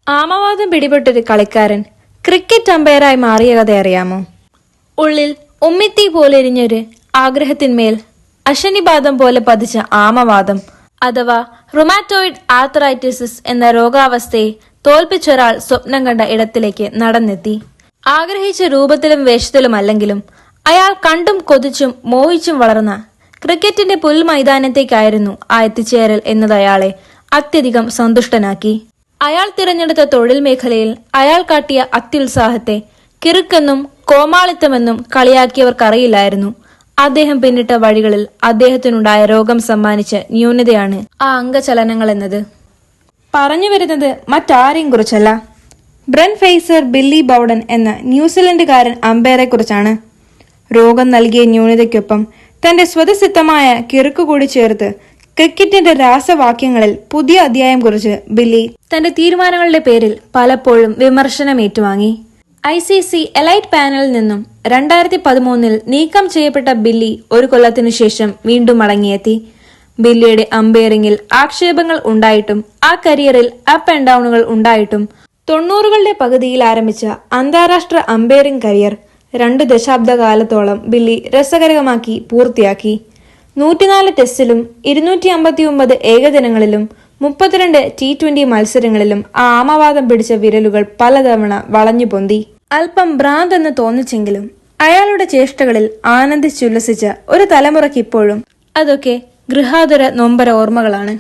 ആമവാദം പിടിപെട്ടൊരു കളിക്കാരൻ ക്രിക്കറ്റ് അമ്പയറായി മാറിയ കഥ അറിയാമോ? ഉള്ളിൽ ഉമ്മിത്തി പോലെ എരിഞ്ഞൊരു ആഗ്രഹത്തിന്മേൽ അശനിബാധം പോലെ പതിച്ച ആമവാദം അഥവാ റുമാറ്റോയിഡ് ആർത്രൈറ്റിസിസ് എന്ന രോഗാവസ്ഥയെ തോൽപ്പിച്ചൊരാൾ സ്വപ്നം കണ്ട ഇടത്തിലേക്ക് നടന്നെത്തി. ആഗ്രഹിച്ച രൂപത്തിലും വേഷത്തിലുമല്ലെങ്കിലും അയാൾ കണ്ടും കൊതിച്ചും മോഹിച്ചും വളർന്ന ക്രിക്കറ്റിന്റെ പുൽമൈതാനത്തേക്കായിരുന്നു ആ എത്തിച്ചേരൽ എന്നത് അയാളെ അത്യധികം സന്തുഷ്ടനാക്കി. അയാൾ തിരഞ്ഞെടുത്ത തൊഴിൽ മേഖലയിൽ അയാൾ കാട്ടിയ അത്യുത്സാഹത്തെ കിറുക്കെന്നും കോമാളിത്തമെന്നും കളിയാക്കിയവർക്കറിയില്ലായിരുന്നു അദ്ദേഹം പിന്നിട്ട വഴികളിൽ അദ്ദേഹത്തിനുണ്ടായ രോഗം സമ്മാനിച്ച ന്യൂനതയാണ് ആ അംഗചലനങ്ങൾ എന്നത്. പറഞ്ഞു വരുന്നത് മറ്റാരെയും കുറിച്ചല്ല, ബ്രൻ ഫെയ്സർ ബില്ലി ബൗഡൻ എന്ന ന്യൂസിലൻഡുകാരൻ അമ്പയറെ കുറിച്ചാണ്. രോഗം നൽകിയ ന്യൂനതയ്ക്കൊപ്പം തന്റെ സ്വതസിദ്ധമായ കിറുക്ക് കൂടി ചേർത്ത് ക്രിക്കറ്റിന്റെ രാസവാക്യങ്ങളിൽ പുതിയ അധ്യായം കുറിച്ച് ബില്ലി തന്റെ തീരുമാനങ്ങളുടെ പേരിൽ പലപ്പോഴും വിമർശനം ഏറ്റുവാങ്ങി. ICC എലൈറ്റ് പാനലിൽ നിന്നും 2013 നീക്കം ചെയ്യപ്പെട്ട ബില്ലി ഒരു കൊല്ലത്തിനു ശേഷം വീണ്ടും മടങ്ങിയെത്തി. ബില്ലിയുടെ അമ്പയറിംഗിൽ ആക്ഷേപങ്ങൾ ഉണ്ടായിട്ടും ആ കരിയറിൽ അപ്പ് ആൻഡ് ഡൗണുകൾ ഉണ്ടായിട്ടും 90കളുടെ പകുതിയിൽ ആരംഭിച്ച അന്താരാഷ്ട്ര അമ്പയറിംഗ് കരിയർ 2 ദശാബ്ദകാലത്തോളം ബില്ലി രസകരമാക്കി പൂർത്തിയാക്കി. 104 ടെസ്റ്റിലും 259 ഏകദിനങ്ങളിലും 32 T20 മത്സരങ്ങളിലും ആ ആമവാദം പിടിച്ച വിരലുകൾ പലതവണ വളഞ്ഞു പൊന്തി. അല്പം ഭ്രാന്തെന്ന് തോന്നിച്ചെങ്കിലും അയാളുടെ ചേഷ്ടകളിൽ ആനന്ദിച്ചുല്ലസിച്ച ഒരു തലമുറയ്ക്കിപ്പോഴും അതൊക്കെ ഗൃഹാതുര നൊമ്പര ഓർമ്മകളാണ്.